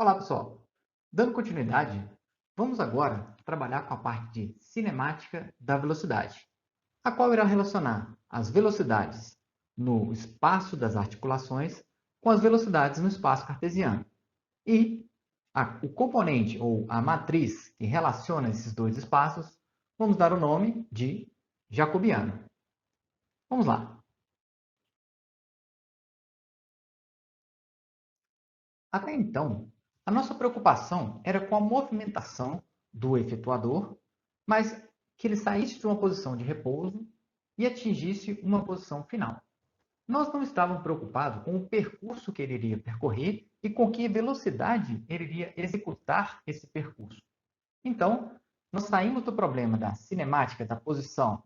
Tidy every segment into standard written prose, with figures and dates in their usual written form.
Olá, pessoal. Dando continuidade, vamos agora trabalhar com a parte de cinemática da velocidade, a qual irá relacionar as velocidades no espaço das articulações com as velocidades no espaço cartesiano. E o componente ou a matriz que relaciona esses dois espaços, vamos dar o nome de jacobiano. Vamos lá. Até então, a nossa preocupação era com a movimentação do efetuador, mas que ele saísse de uma posição de repouso e atingisse uma posição final. Nós não estávamos preocupados com o percurso que ele iria percorrer e com que velocidade ele iria executar esse percurso. Então, nós saímos do problema da cinemática da posição,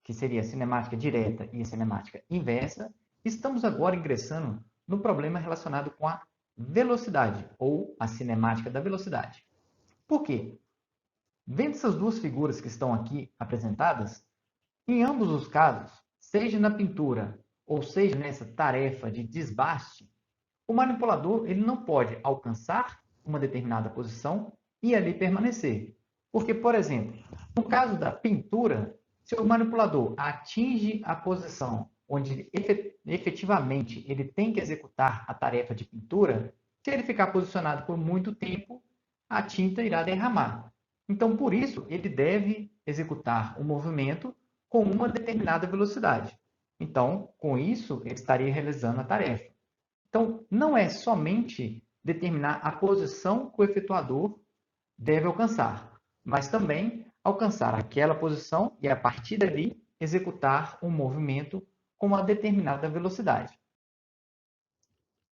que seria a cinemática direta e a cinemática inversa, e estamos agora ingressando no problema relacionado com a velocidade, ou a cinemática da velocidade. Por quê? Vendo essas duas figuras que estão aqui apresentadas, em ambos os casos, seja na pintura ou seja nessa tarefa de desbaste, o manipulador ele não pode alcançar uma determinada posição e ali permanecer. Porque, por exemplo, no caso da pintura, se o manipulador atinge a posição onde efetivamente ele tem que executar a tarefa de pintura, se ele ficar posicionado por muito tempo, a tinta irá derramar. Então, por isso, ele deve executar o movimento com uma determinada velocidade. Então, com isso, ele estaria realizando a tarefa. Então, não é somente determinar a posição que o efetuador deve alcançar, mas também alcançar aquela posição e, a partir dali, executar um movimento com uma determinada velocidade.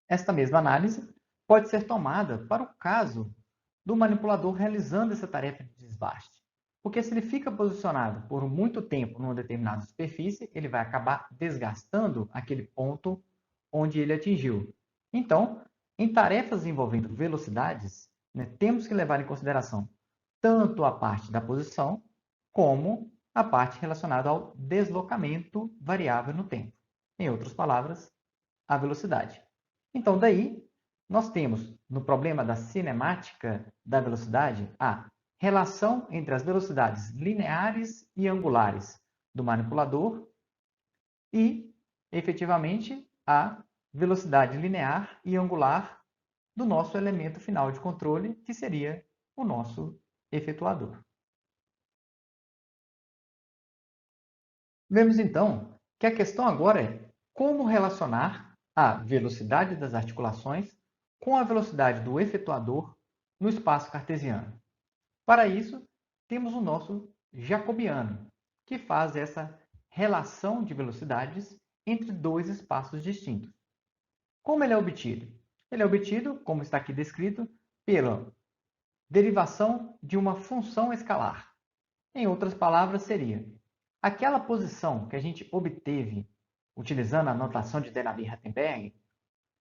Esta mesma análise pode ser tomada para o caso do manipulador realizando essa tarefa de desbaste. Porque se ele fica posicionado por muito tempo numa determinada superfície, ele vai acabar desgastando aquele ponto onde ele atingiu. Então, em tarefas envolvendo velocidades, temos que levar em consideração tanto a parte da posição, como a parte relacionada ao deslocamento variável no tempo. Em outras palavras, a velocidade. Então, daí, nós temos no problema da cinemática da velocidade a relação entre as velocidades lineares e angulares do manipulador e, efetivamente, a velocidade linear e angular do nosso elemento final de controle, que seria o nosso efetuador. Vemos então que a questão agora é como relacionar a velocidade das articulações com a velocidade do efetuador no espaço cartesiano. Para isso, temos o nosso jacobiano, que faz essa relação de velocidades entre dois espaços distintos. Como ele é obtido? Ele é obtido, como está aqui descrito, pela derivação de uma função escalar. Em outras palavras, seria aquela posição que a gente obteve utilizando a notação de Delaby-Rattenberg,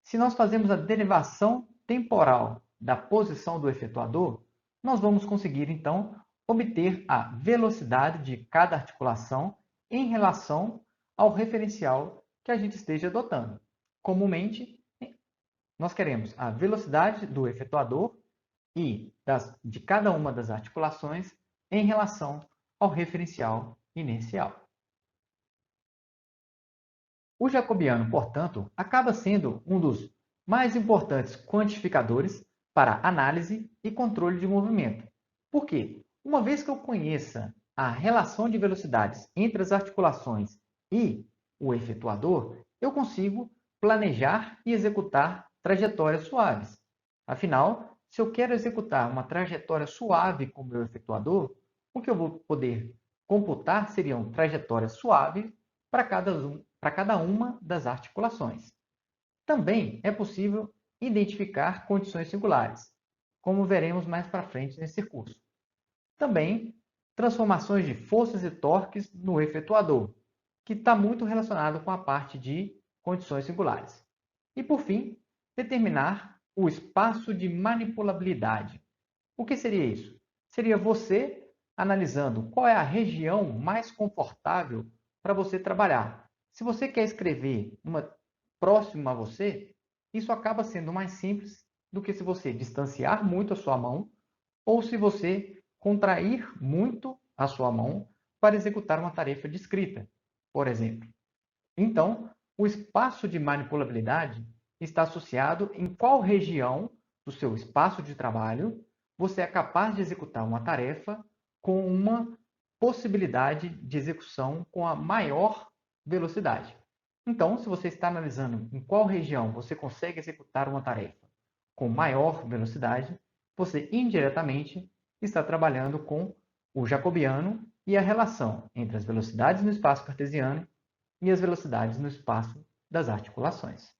se nós fazemos a derivação temporal da posição do efetuador, nós vamos conseguir, então, obter a velocidade de cada articulação em relação ao referencial que a gente esteja adotando. Comumente, nós queremos a velocidade do efetuador e de cada uma das articulações em relação ao referencial inercial. O jacobiano, portanto, acaba sendo um dos mais importantes quantificadores para análise e controle de movimento. Por quê? Uma vez que eu conheça a relação de velocidades entre as articulações e o efetuador, eu consigo planejar e executar trajetórias suaves. Afinal, se eu quero executar uma trajetória suave com o meu efetuador, o que eu vou poder computar seriam trajetórias suaves para cada uma das articulações. Também é possível identificar condições singulares, como veremos mais para frente nesse curso. Também transformações de forças e torques no efetuador, que está muito relacionado com a parte de condições singulares. E, por fim, determinar o espaço de manipulabilidade. O que seria isso? Seria você analisando qual é a região mais confortável para você trabalhar. Se você quer escrever uma próxima a você, isso acaba sendo mais simples do que se você distanciar muito a sua mão ou se você contrair muito a sua mão para executar uma tarefa de escrita, por exemplo. Então, o espaço de manipulabilidade está associado em qual região do seu espaço de trabalho você é capaz de executar uma tarefa com uma possibilidade de execução com a maior velocidade. Então, se você está analisando em qual região você consegue executar uma tarefa com maior velocidade, você indiretamente está trabalhando com o jacobiano e a relação entre as velocidades no espaço cartesiano e as velocidades no espaço das articulações.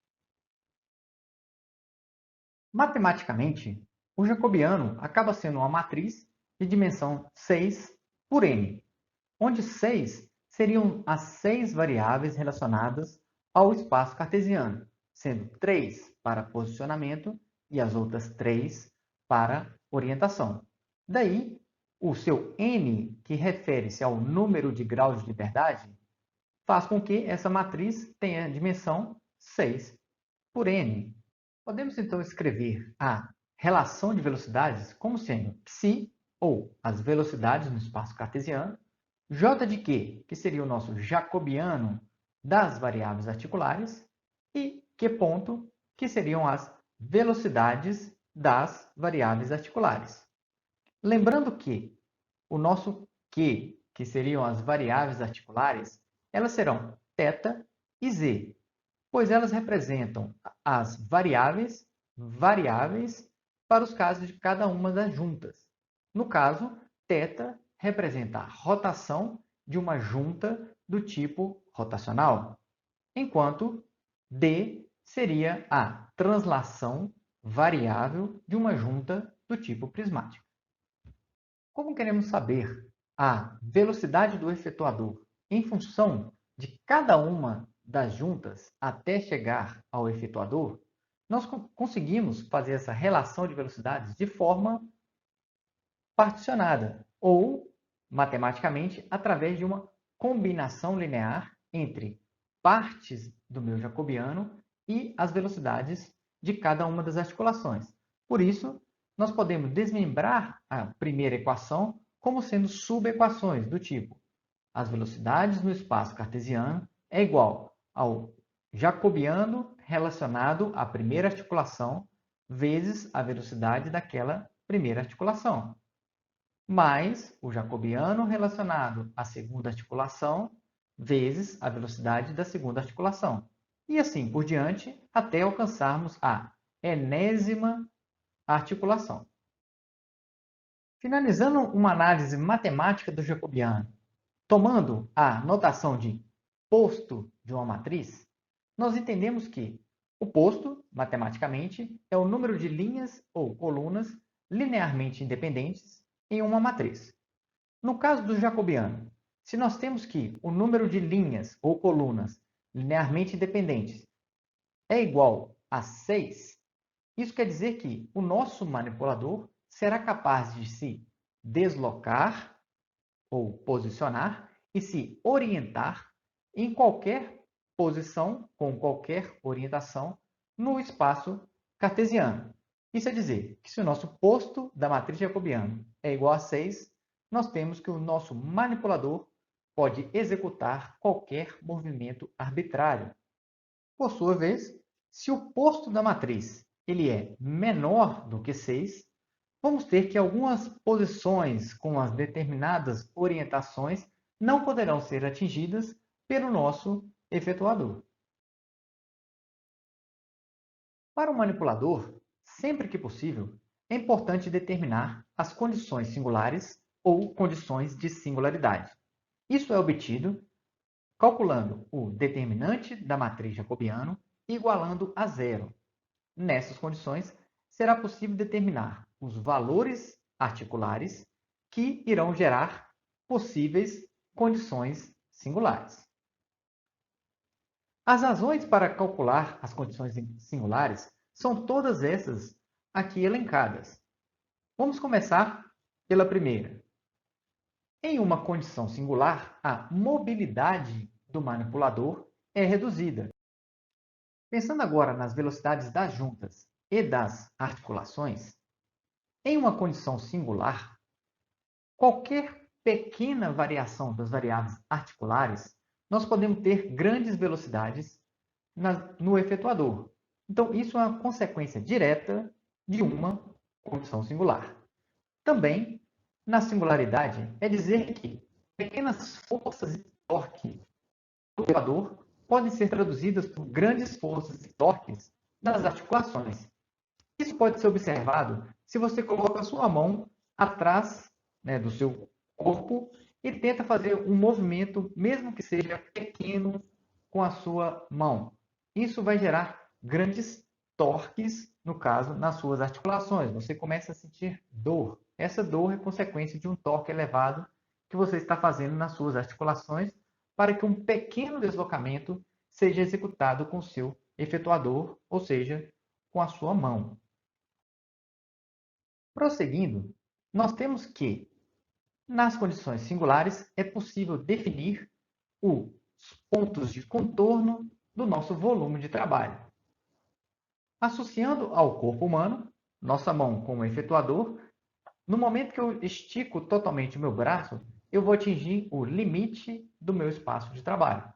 Matematicamente, o jacobiano acaba sendo uma matriz de dimensão 6 por n, onde 6 seriam as 6 variáveis relacionadas ao espaço cartesiano, sendo 3 para posicionamento e as outras 3 para orientação. Daí, o seu n, que refere-se ao número de graus de liberdade, faz com que essa matriz tenha dimensão 6 por n. Podemos então escrever a relação de velocidades como sendo psi, ou as velocidades no espaço cartesiano, j de q, que seria o nosso jacobiano das variáveis articulares, e q ponto, que seriam as velocidades das variáveis articulares. Lembrando que o nosso q, que seriam as variáveis articulares, elas serão θ e z, pois elas representam as variáveis para os casos de cada uma das juntas. No caso, θ representa a rotação de uma junta do tipo rotacional, enquanto d seria a translação variável de uma junta do tipo prismática. Como queremos saber a velocidade do efetuador em função de cada uma das juntas até chegar ao efetuador, nós conseguimos fazer essa relação de velocidades de forma particionada ou, matematicamente, através de uma combinação linear entre partes do meu jacobiano e as velocidades de cada uma das articulações. Por isso, nós podemos desmembrar a primeira equação como sendo subequações do tipo: as velocidades no espaço cartesiano é igual ao jacobiano relacionado à primeira articulação vezes a velocidade daquela primeira articulação, mais o jacobiano relacionado à segunda articulação vezes a velocidade da segunda articulação. E assim por diante, até alcançarmos a enésima articulação. Finalizando uma análise matemática do jacobiano, tomando a notação de posto de uma matriz, nós entendemos que o posto, matematicamente, é o número de linhas ou colunas linearmente independentes em uma matriz. No caso do jacobiano, se nós temos que o número de linhas ou colunas linearmente independentes é igual a 6, isso quer dizer que o nosso manipulador será capaz de se deslocar ou posicionar e se orientar em qualquer posição, com qualquer orientação, no espaço cartesiano. Isso é dizer que se o nosso posto da matriz jacobiana é igual a 6, nós temos que o nosso manipulador pode executar qualquer movimento arbitrário. Por sua vez, se o posto da matriz ele é menor do que 6, vamos ter que algumas posições com as determinadas orientações não poderão ser atingidas pelo nosso efetuador. Para o manipulador, sempre que possível, é importante determinar as condições singulares ou condições de singularidade. Isso é obtido calculando o determinante da matriz jacobiano igualando a zero. Nessas condições, será possível determinar os valores articulares que irão gerar possíveis condições singulares. As razões para calcular as condições singulares são todas essas aqui elencadas. Vamos começar pela primeira. Em uma condição singular, a mobilidade do manipulador é reduzida. Pensando agora nas velocidades das juntas e das articulações, em uma condição singular, qualquer pequena variação das variáveis articulares, nós podemos ter grandes velocidades no efetuador. Então, isso é uma consequência direta de uma condição singular. Também, na singularidade, é dizer que pequenas forças e torque do efetuador podem ser traduzidas por grandes forças e torques das articulações. Isso pode ser observado se você coloca a sua mão atrás, né, do seu corpo e tenta fazer um movimento, mesmo que seja pequeno, com a sua mão. Isso vai gerar grandes torques, no caso, nas suas articulações. Você começa a sentir dor. Essa dor é consequência de um torque elevado que você está fazendo nas suas articulações para que um pequeno deslocamento seja executado com o seu efetuador, ou seja, com a sua mão. Prosseguindo, nós temos que, nas condições singulares, é possível definir os pontos de contorno do nosso volume de trabalho. Associando ao corpo humano, nossa mão como efetuador, no momento que eu estico totalmente o meu braço, eu vou atingir o limite do meu espaço de trabalho.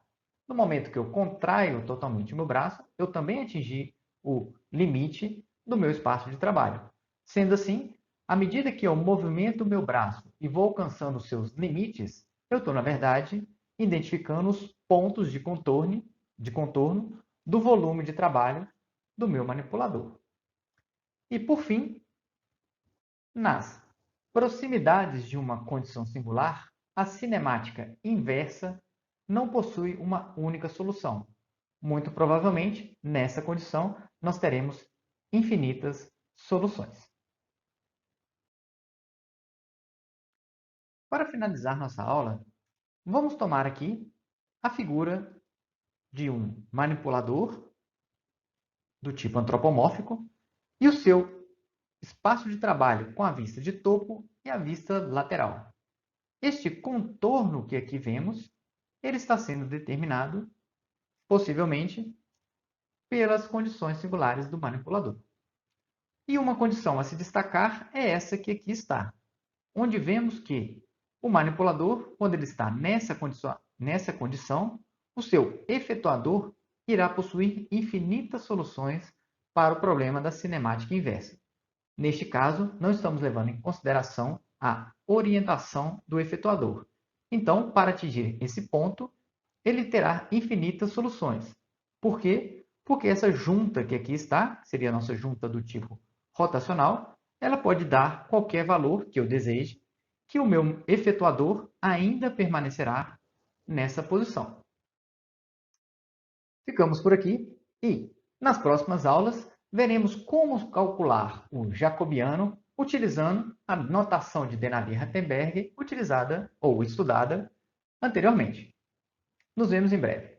No momento que eu contraio totalmente o meu braço, eu também atingi o limite do meu espaço de trabalho. Sendo assim, à medida que eu movimento o meu braço e vou alcançando os seus limites, eu estou, na verdade, identificando os pontos de contorno do volume de trabalho do meu manipulador. E, por fim, nas proximidades de uma condição singular, a cinemática inversa não possui uma única solução. Muito provavelmente, nessa condição, nós teremos infinitas soluções. Para finalizar nossa aula, vamos tomar aqui a figura de um manipulador do tipo antropomórfico e o seu espaço de trabalho com a vista de topo e a vista lateral. Este contorno que aqui vemos, ele está sendo determinado, possivelmente, pelas condições singulares do manipulador. E uma condição a se destacar é essa que aqui está, onde vemos que o manipulador, quando ele está nessa condição, o seu efetuador irá possuir infinitas soluções para o problema da cinemática inversa. Neste caso, não estamos levando em consideração a orientação do efetuador. Então, para atingir esse ponto, ele terá infinitas soluções. Por quê? Porque essa junta que aqui está, seria a nossa junta do tipo rotacional, ela pode dar qualquer valor que eu deseje, que o meu efetuador ainda permanecerá nessa posição. Ficamos por aqui e, nas próximas aulas, veremos como calcular o jacobiano utilizando a notação de Denali-Rattenberg utilizada ou estudada anteriormente. Nos vemos em breve.